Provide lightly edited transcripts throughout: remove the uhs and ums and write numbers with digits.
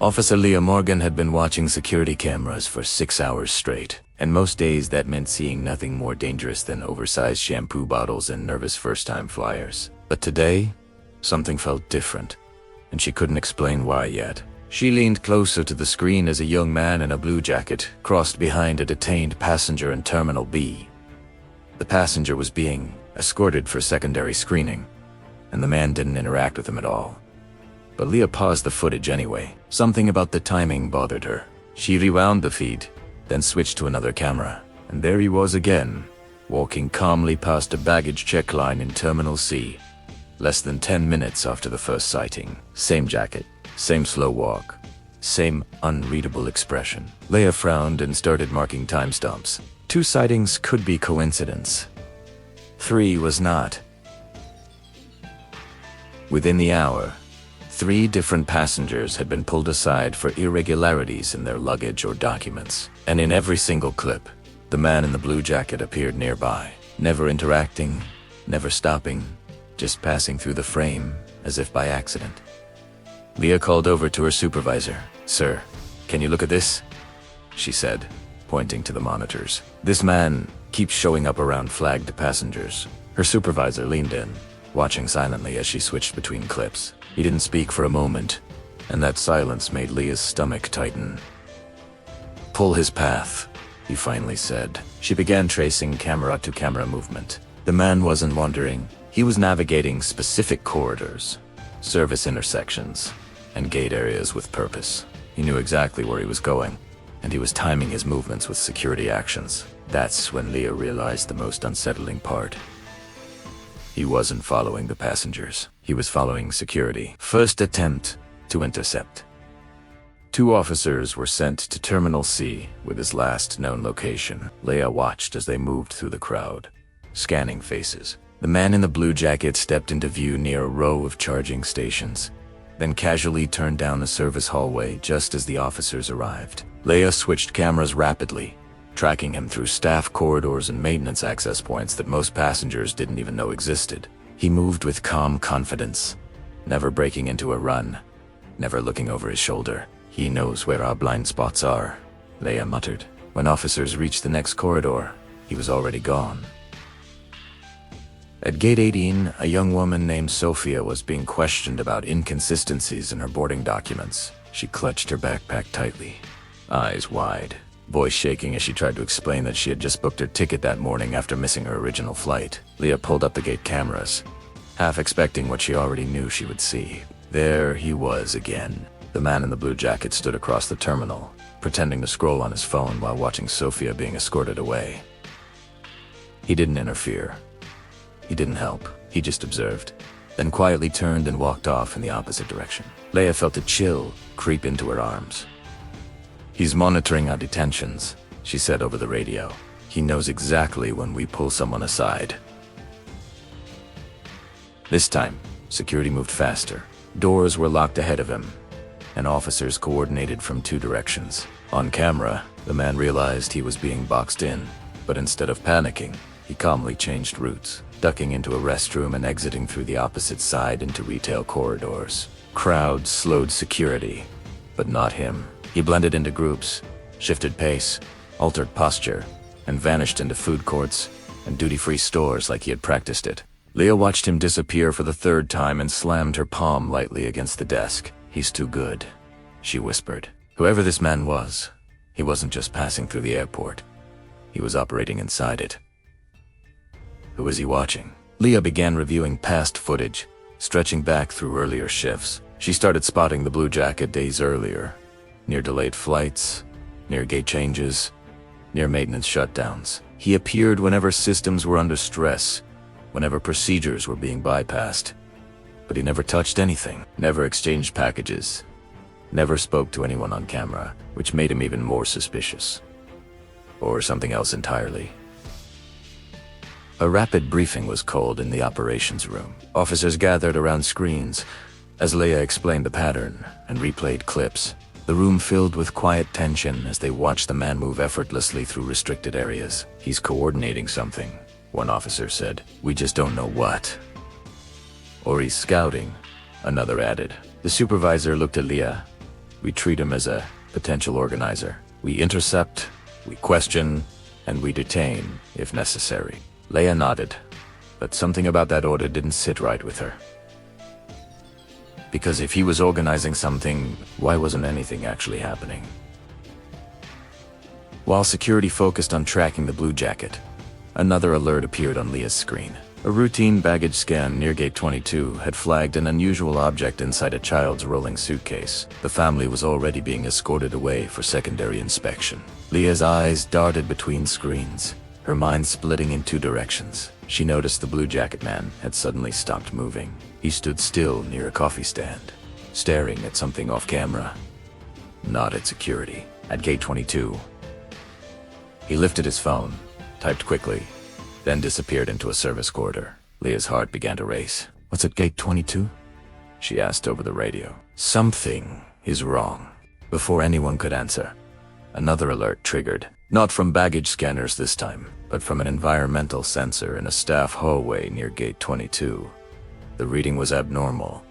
Officer Leah Morgan had been watching security cameras for 6 hours straight, and most days that meant seeing nothing more dangerous than oversized shampoo bottles and nervous first-time flyers. But today, something felt different, and she couldn't explain why yet. She leaned closer to the screen as a young man in a blue jacket crossed behind a detained passenger in Terminal B. The passenger was being escorted for secondary screening, and the man didn't interact with him at all. But Leah paused the footage anyway. Something about the timing bothered her. She rewound the feed, then switched to another camera, and there he was again, walking calmly past a baggage check line in Terminal C. Less than 10 minutes after the first sighting. Same jacket, same slow walk, same unreadable expression. Leah frowned and started marking timestamps. 2 sightings could be coincidence. 3 was not. Within the hour, 3 different passengers had been pulled aside for irregularities in their luggage or documents. And in every single clip, the man in the blue jacket appeared nearby, never interacting, never stopping, just passing through the frame as if by accident. Leah called over to her supervisor. "Sir, can you look at this?" she said, pointing to the monitors. "This man keeps showing up around flagged passengers." Her supervisor leaned in, watching silently as she switched between clips. He didn't speak for a moment, and that silence made Leah's stomach tighten. "Pull his path," he finally said. She began tracing camera-to-camera movement. The man wasn't wandering. He was navigating specific corridors, service intersections, and gate areas with purpose. He knew exactly where he was going, and he was timing his movements with security actions. That's when Leah realized the most unsettling part. He wasn't following the passengers. He was following security. First attempt to intercept. 2 officers were sent to Terminal C with his last known location. Leah watched as they moved through the crowd, scanning faces. The man in the blue jacket stepped into view near a row of charging stations, then casually turned down a service hallway just as the officers arrived. Leah switched cameras rapidly, tracking him through staff corridors and maintenance access points that most passengers didn't even know existed. He moved with calm confidence, never breaking into a run, never looking over his shoulder. "He knows where our blind spots are," Leah muttered. When officers reached the next corridor, he was already gone. At Gate 18, a young woman named Sophia was being questioned about inconsistencies in her boarding documents. She clutched her backpack tightly, eyes wide, voice shaking as she tried to explain that she had just booked her ticket that morning after missing her original flight. Leah pulled up the gate cameras, half expecting what she already knew she would see. There he was again. The man in the blue jacket stood across the terminal, pretending to scroll on his phone while watching Sophia being escorted away. He didn't interfere. He didn't help. He just observed, then quietly turned and walked off in the opposite direction. Leah felt a chill creep into her arms. "He's monitoring our detentions," she said over the radio. "He knows exactly when we pull someone aside." This time, security moved faster. Doors were locked ahead of him, and officers coordinated from 2 directions. On camera, the man realized he was being boxed in, but instead of panicking, he calmly changed routes, ducking into a restroom and exiting through the opposite side into retail corridors. Crowds slowed security, but not him. He blended into groups, shifted pace, altered posture, and vanished into food courts and duty-free stores like he had practiced it. Leah watched him disappear for the 3rd time and slammed her palm lightly against the desk. "He's too good," she whispered. Whoever this man was, he wasn't just passing through the airport. He was operating inside it. Who was he watching? Leah began reviewing past footage, stretching back through earlier shifts. She started spotting the blue jacket days earlier, near delayed flights, near gate changes, near maintenance shutdowns. He appeared whenever systems were under stress, whenever procedures were being bypassed. But he never touched anything, never exchanged packages, never spoke to anyone on camera, which made him even more suspicious. Or something else entirely. A rapid briefing was called in the operations room. Officers gathered around screens as Leah explained the pattern and replayed clips. The room filled with quiet tension as they watched the man move effortlessly through restricted areas. "He's coordinating something," one officer said. "We just don't know what." "Or he's scouting," another added. The supervisor looked at Leah, We treat him as a potential organizer. We intercept, we question, and we detain, if necessary. Leah nodded, but something about that order didn't sit right with her. Because if he was organizing something, why wasn't anything actually happening? While security focused on tracking the blue jacket, another alert appeared on Leah's screen. A routine baggage scan near Gate 22 had flagged an unusual object inside a child's rolling suitcase. The family was already being escorted away for secondary inspection. Leah's eyes darted between screens, her mind splitting in two directions. She noticed the blue jacket man had suddenly stopped moving. He stood still near a coffee stand, staring at something off camera. Not at security. At Gate 22. He lifted his phone, typed quickly, then disappeared into a service corridor. Leah's heart began to race. "What's at Gate 22? She asked over the radio. "Something is wrong." Before anyone could answer, another alert triggered. Not from baggage scanners this time, but from an environmental sensor in a staff hallway near Gate 22. The reading was abnormal,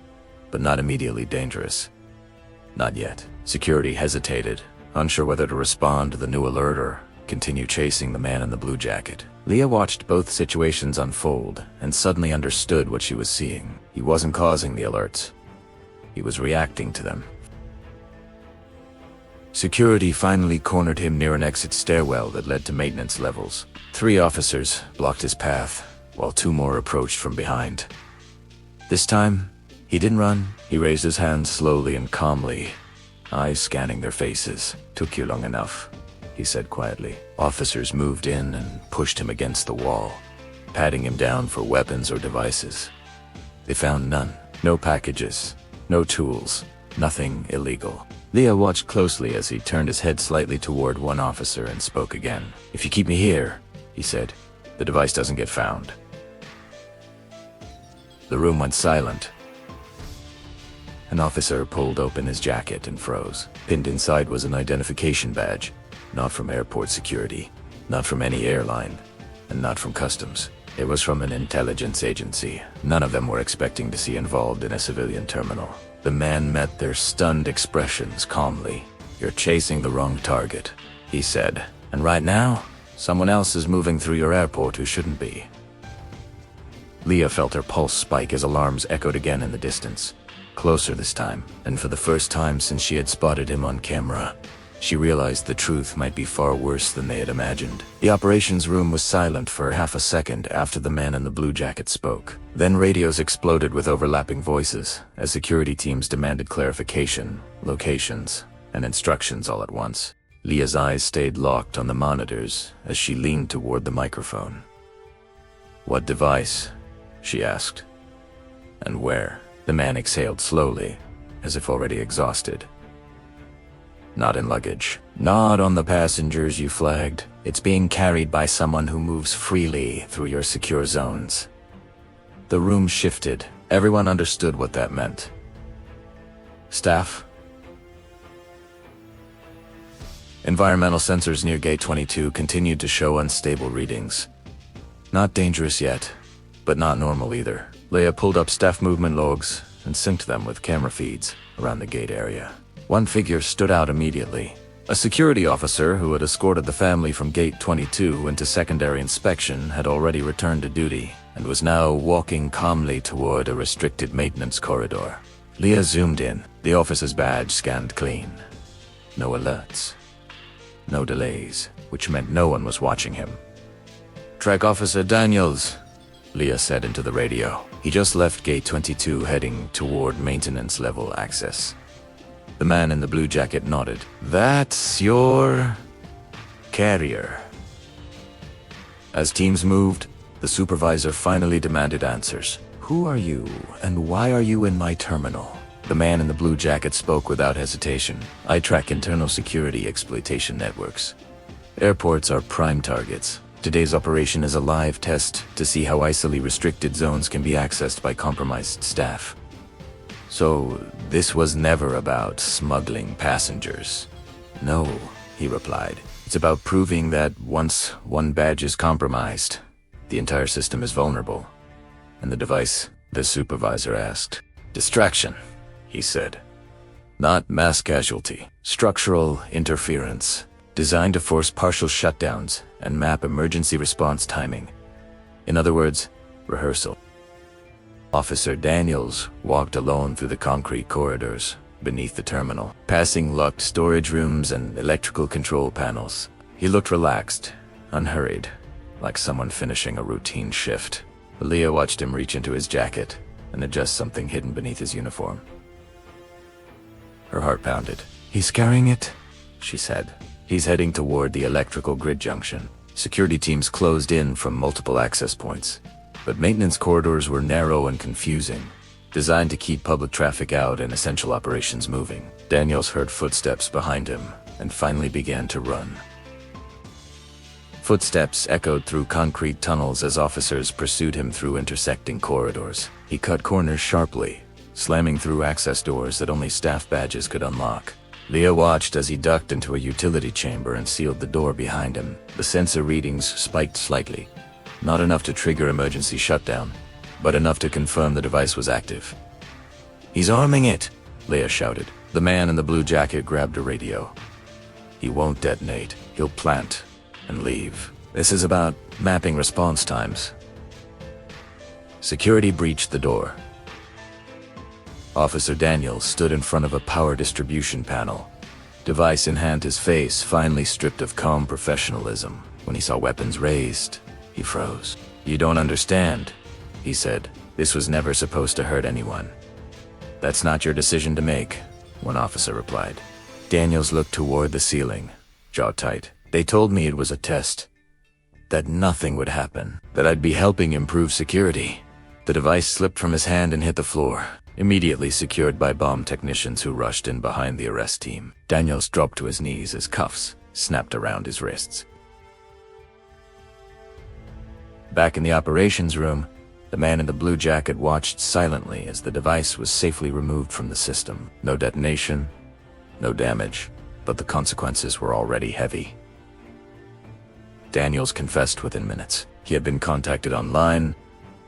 but not immediately dangerous. Not yet. Security hesitated, unsure whether to respond to the new alert or continue chasing the man in the blue jacket. Leah watched both situations unfold and suddenly understood what she was seeing. He wasn't causing the alerts. He was reacting to them. Security finally cornered him near an exit stairwell that led to maintenance levels. 3 officers blocked his path, while 2 more approached from behind. This time, he didn't run. He raised his hands slowly and calmly, eyes scanning their faces. "Took you long enough," he said quietly. Officers moved in and pushed him against the wall, patting him down for weapons or devices. They found none. No packages, no tools, nothing illegal. Leah watched closely as he turned his head slightly toward one officer and spoke again. "If you keep me here," he said, "the device doesn't get found." The room went silent. An officer pulled open his jacket and froze. Pinned inside was an identification badge. Not from airport security, not from any airline, and not from customs. It was from an intelligence agency. None of them were expecting to see involved in a civilian terminal. The man met their stunned expressions calmly. "You're chasing the wrong target," he said. "And right now, someone else is moving through your airport who shouldn't be." Leah felt her pulse spike as alarms echoed again in the distance. Closer this time, and for the first time since she had spotted him on camera, she realized the truth might be far worse than they had imagined. The operations room was silent for half a second after the man in the blue jacket spoke. Then radios exploded with overlapping voices as security teams demanded clarification, locations, and instructions all at once. Leah's eyes stayed locked on the monitors as she leaned toward the microphone. "What device?" she asked. "And where?" The man exhaled slowly, as if already exhausted. "Not in luggage. Not on the passengers you flagged. It's being carried by someone who moves freely through your secure zones." The room shifted. Everyone understood what that meant. "Staff?" Environmental sensors near Gate 22 continued to show unstable readings. Not dangerous yet, but not normal either. Leah pulled up staff movement logs and synced them with camera feeds around the gate area. One figure stood out immediately. A security officer who had escorted the family from Gate 22 into secondary inspection had already returned to duty and was now walking calmly toward a restricted maintenance corridor. Leah zoomed in. The officer's badge scanned clean. No alerts. No delays, which meant no one was watching him. "Track Officer Daniels," Leah said into the radio. He just left Gate 22 heading toward maintenance level access. The man in the blue jacket nodded. "That's your carrier." As teams moved, the supervisor finally demanded answers. "Who are you, and why are you in my terminal?" The man in the blue jacket spoke without hesitation. "I track internal security exploitation networks. Airports are prime targets. Today's operation is a live test to see how ISIL restricted zones can be accessed by compromised staff." "So, this was never about smuggling passengers?" "No," he replied. "It's about proving that once one badge is compromised, the entire system is vulnerable." "And the device?" the supervisor asked. "Distraction," he said. Not mass casualty. Structural interference, designed to force partial shutdowns and map emergency response timing. In other words, rehearsal. Officer Daniels walked alone through the concrete corridors beneath the terminal, passing locked storage rooms and electrical control panels. He looked relaxed, unhurried, like someone finishing a routine shift. Leah watched him reach into his jacket and adjust something hidden beneath his uniform. Her heart pounded. "He's carrying it," she said. "He's heading toward the electrical grid junction." Security teams closed in from multiple access points, but maintenance corridors were narrow and confusing, designed to keep public traffic out and essential operations moving. Daniels heard footsteps behind him and finally began to run. Footsteps echoed through concrete tunnels as officers pursued him through intersecting corridors. He cut corners sharply, slamming through access doors that only staff badges could unlock. Leah watched as he ducked into a utility chamber and sealed the door behind him. The sensor readings spiked slightly, not enough to trigger emergency shutdown, but enough to confirm the device was active. "He's arming it," Leah shouted. The man in the blue jacket grabbed a radio. "He won't detonate. He'll plant and leave. This is about mapping response times." Security breached the door. Officer Daniels stood in front of a power distribution panel. Device in hand, his face finally stripped of calm professionalism. When he saw weapons raised, he froze. "You don't understand," he said. "This was never supposed to hurt anyone." "That's not your decision to make," one officer replied. Daniels looked toward the ceiling, jaw tight. "They told me it was a test, that nothing would happen, that I'd be helping improve security." The device slipped from his hand and hit the floor, immediately secured by bomb technicians who rushed in behind the arrest team. Daniels dropped to his knees as cuffs snapped around his wrists. Back in the operations room, the man in the blue jacket watched silently as the device was safely removed from the system. No detonation, no damage, but the consequences were already heavy. Daniels confessed within minutes. He had been contacted online,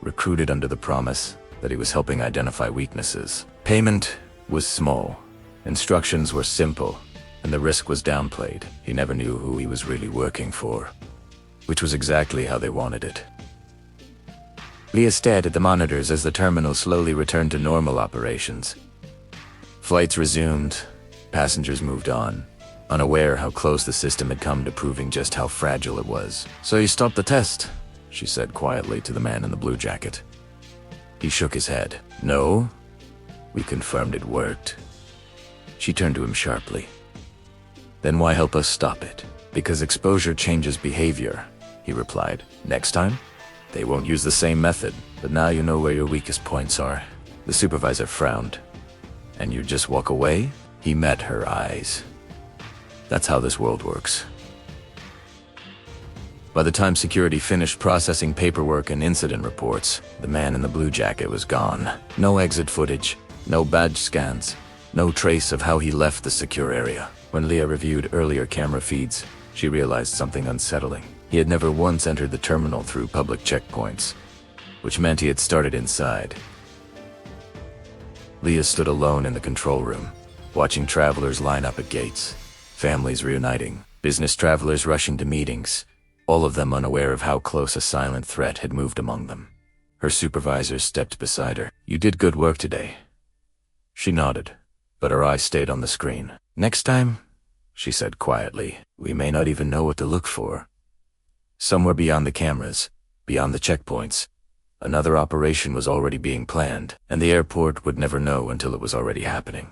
recruited under the promise that he was helping identify weaknesses. Payment was small, instructions were simple, and the risk was downplayed. He never knew who he was really working for, which was exactly how they wanted it. Leah stared at the monitors as the terminal slowly returned to normal operations. Flights resumed, passengers moved on, unaware how close the system had come to proving just how fragile it was. "So you stopped the test," she said quietly to the man in the blue jacket. He shook his head. "No, we confirmed it worked." She turned to him sharply. "Then why help us stop it?" "Because exposure changes behavior," he replied. "Next time, they won't use the same method, but now you know where your weakest points are." The supervisor frowned. "And you just walk away?" He met her eyes. "That's how this world works." By the time security finished processing paperwork and incident reports, the man in the blue jacket was gone. No exit footage, no badge scans, no trace of how he left the secure area. When Leah reviewed earlier camera feeds, she realized something unsettling. He had never once entered the terminal through public checkpoints, which meant he had started inside. Leah stood alone in the control room, watching travelers line up at gates, families reuniting, business travelers rushing to meetings, all of them unaware of how close a silent threat had moved among them. Her supervisor stepped beside her. "You did good work today." She nodded, but her eyes stayed on the screen. "Next time," she said quietly, "we may not even know what to look for." Somewhere beyond the cameras, beyond the checkpoints, another operation was already being planned, and the airport would never know until it was already happening.